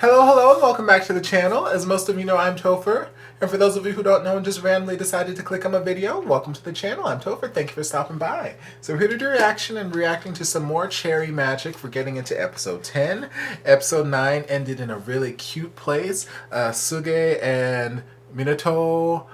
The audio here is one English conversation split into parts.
Hello, hello, and welcome back to the channel. As most of you know, I'm Topher. And for those of you who don't know and just randomly decided to click on my video, welcome to the channel. I'm Topher. Thank you for stopping by. So we're here to do reaction and reacting to some more Cherry Magic. We're getting into episode 10. Episode 9 ended in a really cute place. Suge and Minato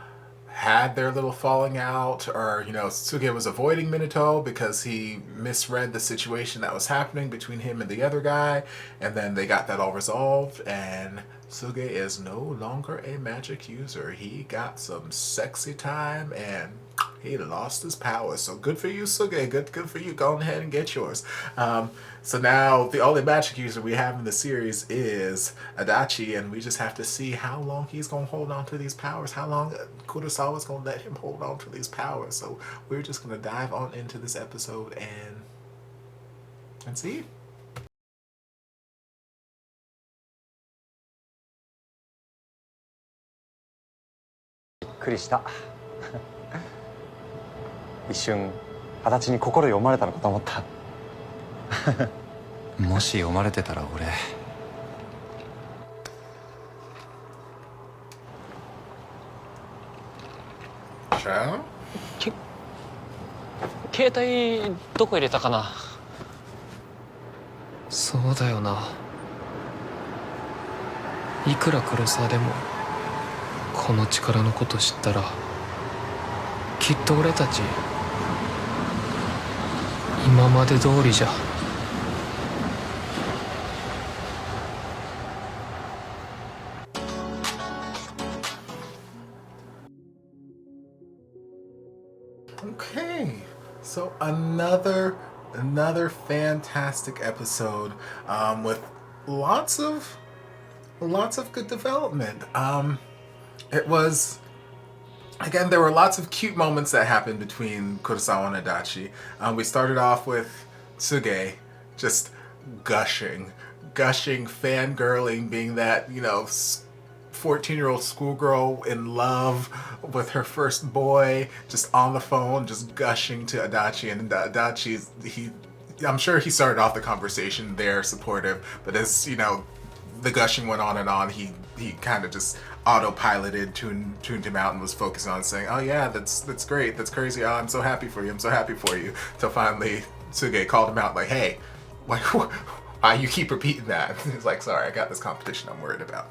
had their little falling out, or Suge was avoiding Minato because he misread the situation that was happening between him and the other guy, and then they got that all resolved, and Suge is no longer a magic user. He got some sexy time and he lost his power. So good for you, Suge. Good for you. Go ahead and get yours. So now the only magic user we have in the series is Adachi, and we just have to see how long he's going to hold on to these powers, how long Kurosawa's going to let him hold on to these powers. So we're just going to dive on into this episode and see. びっくりした。一瞬足立に心読まれたのかと思った。もし読まれてたら俺。携帯どこ入れたかな。そうだよな。いくら黒沢でもこの力のこと知ったらきっと俺たち今まで通りじゃ。Okay, so another fantastic episode with lots of good development. It was, again, there were lots of cute moments that happened between Kurosawa and Adachi. We started off with Suge just gushing, fangirling, being that 14-year-old schoolgirl in love with her first boy, just on the phone, just gushing to Adachi. And Adachi's, I'm sure he started off the conversation there supportive, but as the gushing went on and on, he kind of just autopiloted, tuned him out, and was focused on saying, "Oh yeah, that's great, that's crazy. Oh, I'm so happy for you. I'm so happy for you." Till finally Suge called him out like, "Hey, why you keep repeating that?" He's like, "Sorry, I got this competition I'm worried about."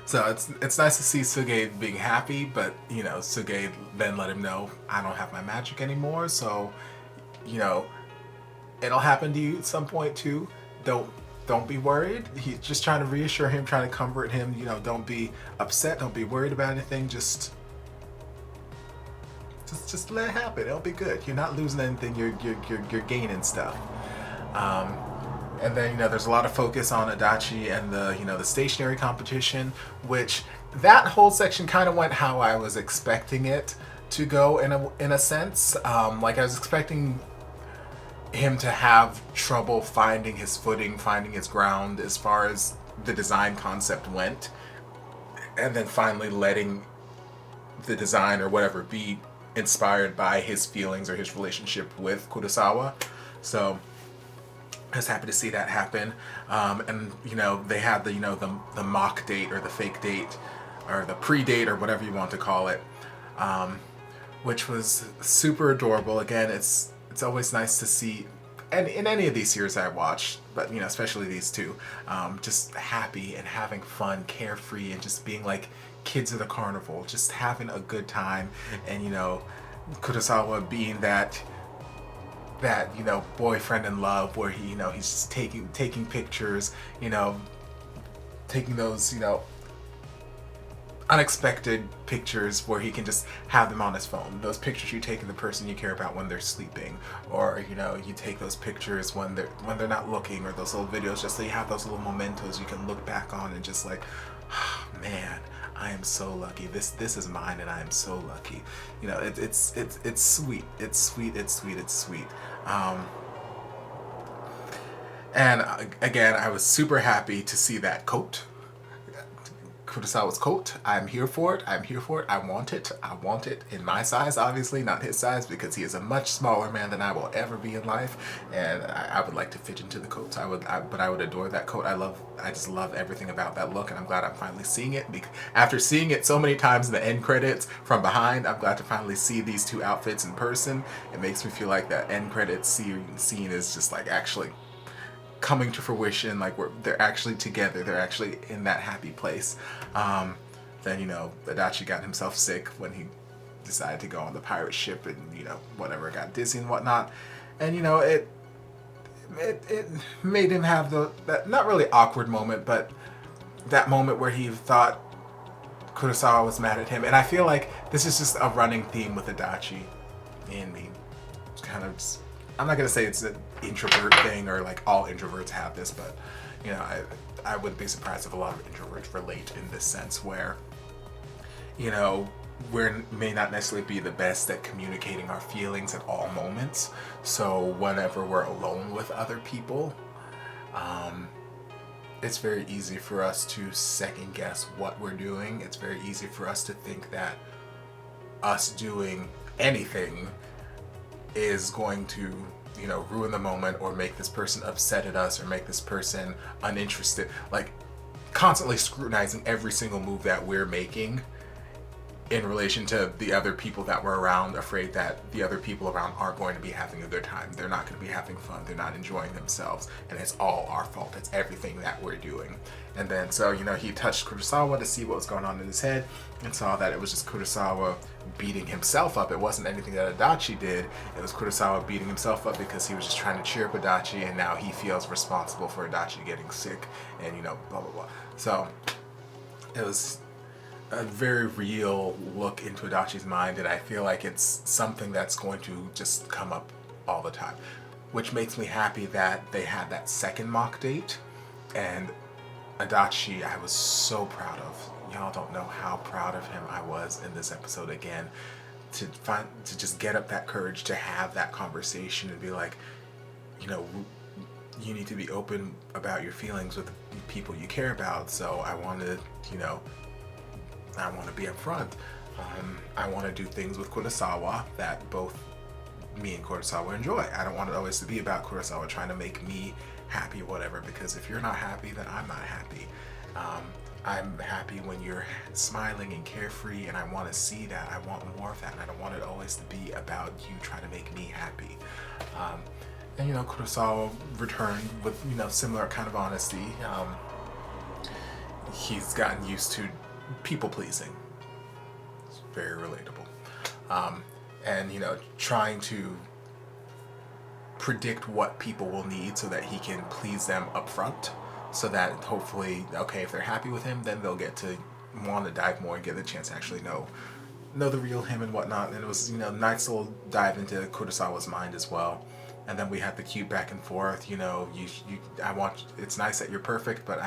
So it's nice to see Suge being happy, but Suge then let him know, "I don't have my magic anymore, so it'll happen to you at some point too. Don't be worried." He's just trying to reassure him, trying to comfort him. Don't be upset, don't be worried about anything. Just let it happen. It'll be good. You're not losing anything. You're gaining stuff. And then there's a lot of focus on Adachi and the stationary competition, which that whole section kind of went how I was expecting it to go in a sense. Like I was expecting him to have trouble finding his footing, finding his ground as far as the design concept went, and then finally letting the design or whatever be inspired by his feelings or his relationship with Kurosawa. So I was happy to see that happen. And they had the mock date or the fake date or the pre-date or whatever you want to call it, which was super adorable. Again, it's always nice to see, and in any of these series I watch, but especially these two, just happy and having fun, carefree, and just being like kids at a carnival, just having a good time. And Kurosawa being that boyfriend in love where he's just taking pictures, taking those unexpected pictures where he can just have them on his phone. Those pictures you take of the person you care about when they're sleeping, or you take those pictures when they're not looking, or those little videos just so you have those little mementos you can look back on and just like, oh, man, I am so lucky. This is mine, and I am so lucky. It's sweet. It's sweet. And again, I was super happy to see that coat. Kurosawa's coat. I'm here for it. I'm here for it. I want it. I want it in my size, obviously, not his size, because he is a much smaller man than I will ever be in life, and I would like to fit into the coat. But I would adore that coat. I just love everything about that look, and I'm glad I'm finally seeing it. After seeing it so many times in the end credits from behind, I'm glad to finally see these two outfits in person. It makes me feel like that end credits scene is just like actually coming to fruition, like they're actually together, they're actually in that happy place. Then, you know, Adachi got himself sick when he decided to go on the pirate ship and, you know, whatever, got dizzy and whatnot. And, you know, it made him have that not really awkward moment, but that moment where he thought Kurosawa was mad at him. And I feel like this is just a running theme with Adachi and me. It's kind of just, I'm not gonna say it's an introvert thing or like all introverts have this, but you know, I wouldn't be surprised if a lot of introverts relate in this sense where, you know, we may not necessarily be the best at communicating our feelings at all moments. So whenever we're alone with other people, it's very easy for us to second guess what we're doing. It's very easy for us to think that us doing anything is going to, you know, ruin the moment or make this person upset at us or make this person uninterested. Like constantly scrutinizing every single move that we're making in relation to the other people that we're around, afraid that the other people around aren't going to be having a good time. They're not going to be having fun. They're not enjoying themselves. And it's all our fault. It's everything that we're doing. And then, so, you know, he touched Kurosawa to see what was going on in his head and saw that it was just Kurosawa beating himself up. It wasn't anything that Adachi did. It was Kurosawa beating himself up because he was just trying to cheer up Adachi, and now he feels responsible for Adachi getting sick and, you know, blah, blah, blah. So it was a very real look into Adachi's mind, and I feel like it's something that's going to just come up all the time, which makes me happy that they had that second mock date. And Adachi, I was so proud of. Y'all don't know how proud of him I was in this episode again, to just get up that courage to have that conversation and be like, you know, you need to be open about your feelings with the people you care about. So I want to, you know, I want to be upfront. I want to do things with Kurosawa that both me and Kurosawa enjoy. I don't want it always to be about Kurosawa trying to make me happy or whatever, because if you're not happy, then I'm not happy. I'm happy when you're smiling and carefree, and I want to see that. I want more of that, and I don't want it always to be about you trying to make me happy. And, you know, Kurosawa returned with, you know, similar kind of honesty. He's gotten used to people pleasing. It's very relatable. And, you know, trying to predict what people will need so that he can please them up front, so that hopefully, okay, if they're happy with him, then they'll get to want to dive more and get the chance to actually know the real him and whatnot. And it was, you know, nice little dive into Kurosawa's mind as well. And then we had the cute back and forth, you know, it's nice that you're perfect, but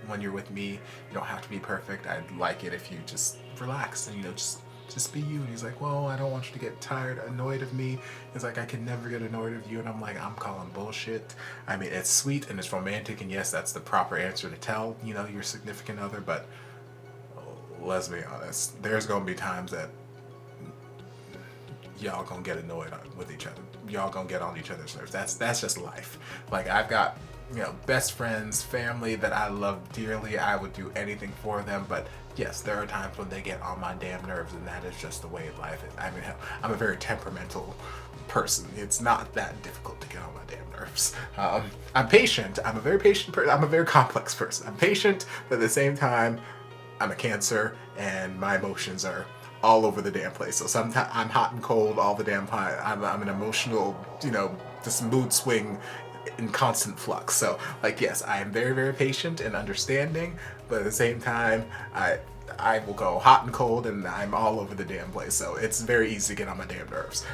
when you're with me, you don't have to be perfect. I'd like it if you just relax and, you know, just be you. And he's like, well, I don't want you to get tired, annoyed of me. He's like, I can never get annoyed of you. And I'm like, I'm calling bullshit. I mean, it's sweet and it's romantic, and yes, that's the proper answer to tell, you know, your significant other, but let's be honest, there's gonna be times that y'all gonna get annoyed with each other. Y'all gonna get on each other's nerves. That's just life. Like, I've got, you know, best friends, family that I love dearly. I would do anything for them, but yes, there are times when they get on my damn nerves, and that is just the way life is. I mean, hell, I'm a very temperamental person. It's not that difficult to get on my damn nerves. I'm patient. I'm a very patient person. I'm a very complex person. I'm patient, but at the same time, I'm a Cancer, and my emotions are all over the damn place. So sometimes I'm hot and cold all the damn time. I'm an emotional, you know, this mood swing in constant flux. So, like, yes, I am very, very patient and understanding, but at the same time, I will go hot and cold, and I'm all over the damn place. So it's very easy to get on my damn nerves.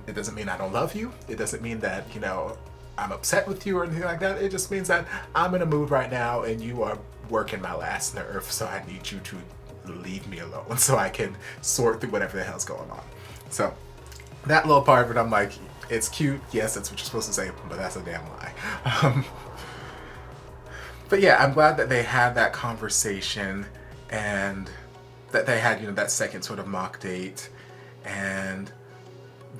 It doesn't mean I don't love you. It doesn't mean that, you know, I'm upset with you or anything like that. It just means that I'm in a mood right now, and you are working my last nerve, so I need you to leave me alone so I can sort through whatever the hell's going on. So that little part of it, I'm like, it's cute. Yes, that's what you're supposed to say, but that's a damn lie. But yeah, I'm glad that they had that conversation, and that they had, you know, that second sort of mock date, and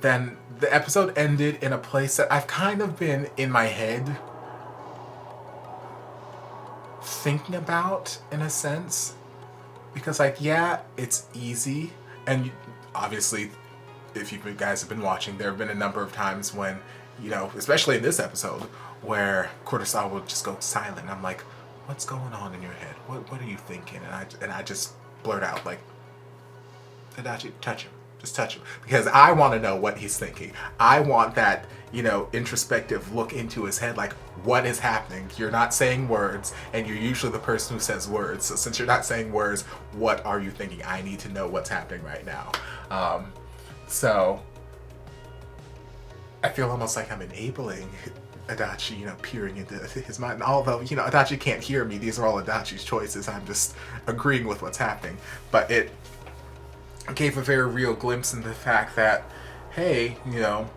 then the episode ended in a place that I've kind of been in my head thinking about, in a sense, because like, yeah, it's easy, and obviously if you guys have been watching, there have been a number of times when, you know, especially in this episode, where Kurosawa will just go silent. I'm like, what's going on in your head? What are you thinking? And I just blurt out like, Adachi, touch him. Just touch him. Because I want to know what he's thinking. I want that, you know, introspective look into his head, like, what is happening? You're not saying words, and you're usually the person who says words. So since you're not saying words, what are you thinking? I need to know what's happening right now. So I feel almost like I'm enabling Adachi, you know, peering into his mind. Although, you know, Adachi can't hear me. These are all Adachi's choices. I'm just agreeing with what's happening. But it gave a very real glimpse into the fact that, hey, you know,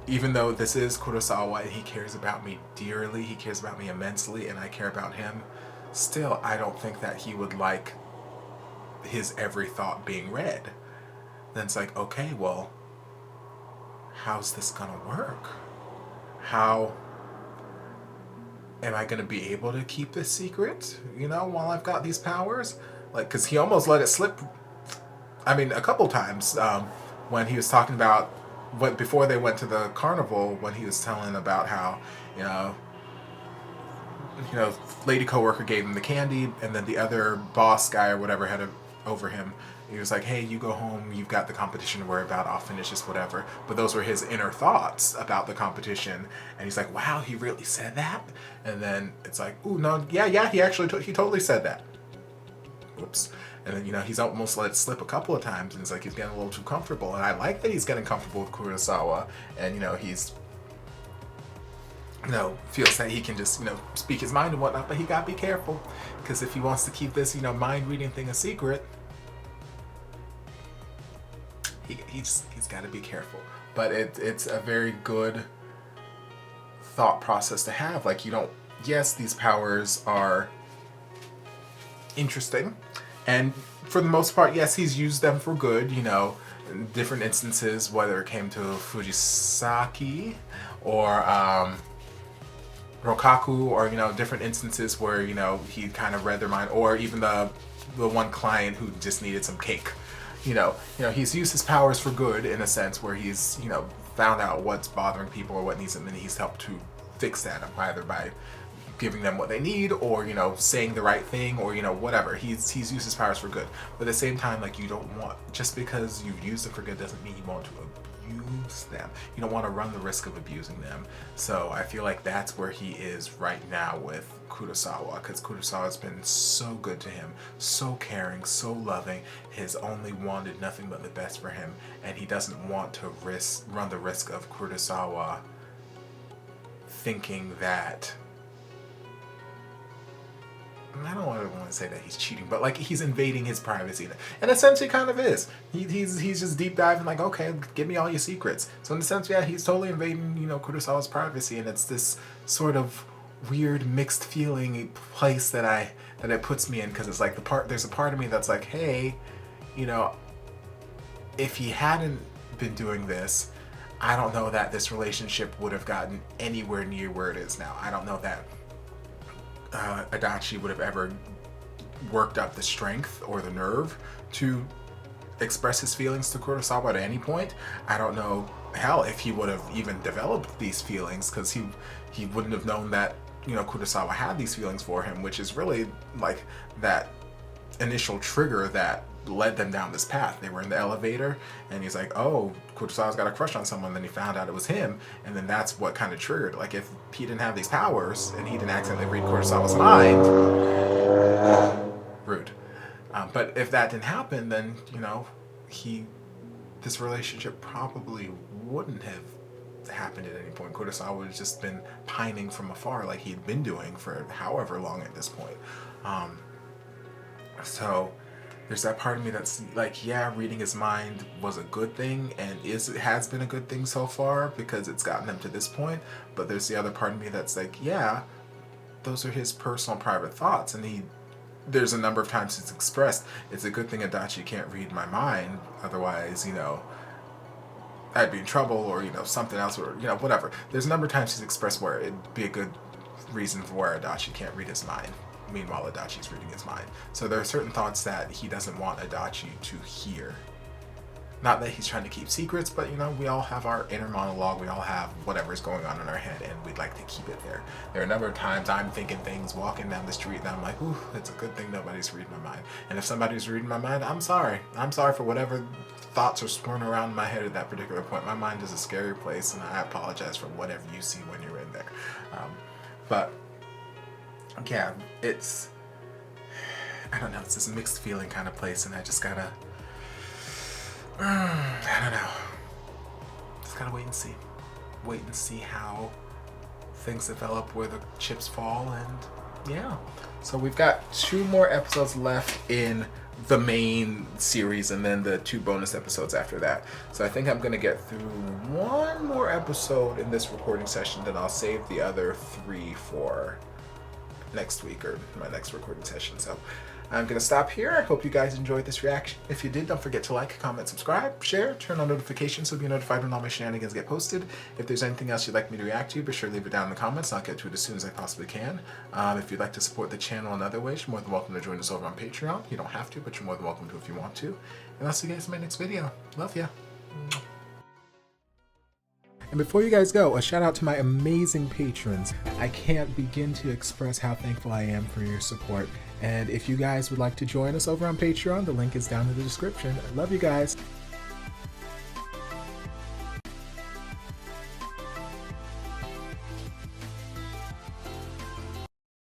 even though this is Kurosawa and he cares about me dearly, he cares about me immensely, and I care about him, still, I don't think that he would like his every thought being read. Then it's like, okay, well, how's this gonna work? How am I gonna be able to keep this secret, you know, while I've got these powers? Like, because he almost let it slip, I mean, a couple times, when he was talking about what, before they went to the carnival, when he was telling about how, you know, lady coworker gave him the candy, and then the other boss guy or whatever had it over him. He was like, hey, you go home, you've got the competition to worry about, I'll finish this, whatever. But those were his inner thoughts about the competition. And he's like, wow, he really said that? And then it's like, ooh, no, yeah, he actually, he totally said that. Oops. And then, you know, he's almost let it slip a couple of times, and it's like he's getting a little too comfortable. And I like that he's getting comfortable with Kurosawa, and, you know, he's, you know, feels that he can just, you know, speak his mind and whatnot, but he gotta be careful, because if he wants to keep this, you know, mind-reading thing a secret, he's got to be careful. But it's a very good thought process to have. Like, you don't, yes, these powers are interesting, and for the most part, yes, he's used them for good, you know, in different instances, whether it came to Fujisaki or Rokaku, or, you know, different instances where, you know, he kind of read their mind, or even the one client who just needed some cake. You know, he's used his powers for good, in a sense, where he's, you know, found out what's bothering people or what needs them, and he's helped to fix that, either by giving them what they need, or, you know, saying the right thing, or, you know, whatever. He's used his powers for good. But at the same time, like, you don't want, just because you've used them for good doesn't mean you want to abuse them. You don't want to run the risk of abusing them. So I feel like that's where he is right now with Kurosawa, because Kurosawa's been so good to him, so caring, so loving, has only wanted nothing but the best for him, and he doesn't want to run the risk of Kurosawa thinking that, I don't want to say that he's cheating, but like, he's invading his privacy. In a sense, he kind of is. He's just deep diving, like, okay, give me all your secrets. So in a sense, yeah, he's totally invading, you know, Kurosawa's privacy, and it's this sort of weird mixed feeling place that it puts me in, because it's like there's a part of me that's like, hey, you know, if he hadn't been doing this, I don't know that this relationship would have gotten anywhere near where it is now. I don't know that Adachi would have ever worked up the strength or the nerve to express his feelings to Kurosawa at any point. I don't know, hell, if he would have even developed these feelings, because he wouldn't have known that, you know, Kurosawa had these feelings for him, which is really like that initial trigger that led them down this path. They were in the elevator, and he's like, oh, Kurosawa's got a crush on someone. Then he found out it was him, and then that's what kind of triggered. Like, if he didn't have these powers and he didn't accidentally read Kurosawa's mind, rude. But if that didn't happen, then, you know, this relationship probably wouldn't have happened at any point. Kurosawa would have just been pining from afar, like he'd been doing for however long at this point. So there's that part of me that's like, yeah, reading his mind was a good thing, and has been a good thing so far, because it's gotten them to this point. But there's the other part of me that's like, yeah, those are his personal private thoughts, and he there's a number of times it's expressed, it's a good thing Adachi can't read my mind, otherwise, you know, I'd be in trouble, or, you know, something else, or, you know, whatever. There's a number of times he's expressed where it'd be a good reason for where Adachi can't read his mind. Meanwhile, Adachi's reading his mind. So there are certain thoughts that he doesn't want Adachi to hear. Not that he's trying to keep secrets, but, you know, we all have our inner monologue. We all have whatever's going on in our head, and we'd like to keep it there. There are a number of times I'm thinking things walking down the street, and I'm like, ooh, it's a good thing nobody's reading my mind. And if somebody's reading my mind, I'm sorry. I'm sorry for whatever thoughts are swirling around in my head at that particular point. My mind is a scary place, and I apologize for whatever you see when you're in there. But yeah, it's, I don't know, it's this mixed feeling kind of place, and I just gotta, I don't know, just gotta wait and see how things develop, where the chips fall, and yeah. So we've got 2 more episodes left in the main series, and then the 2 bonus episodes after that. So I think I'm gonna get through 1 more episode in this recording session, then I'll save the other 3 for next week, or my next recording session. So I'm gonna stop here. I hope you guys enjoyed this reaction. If you did, don't forget to like, comment, subscribe, share, turn on notifications so you'll be notified when all my shenanigans get posted. If there's anything else you'd like me to react to, be sure to leave it down in the comments. I'll get to it as soon as I possibly can. If you'd like to support the channel in other ways, you're more than welcome to join us over on Patreon. You don't have to, but you're more than welcome to if you want to. And I'll see you guys in my next video. Love ya. And before you guys go, a shout out to my amazing patrons. I can't begin to express how thankful I am for your support. And if you guys would like to join us over on Patreon, the link is down in the description. I love you guys.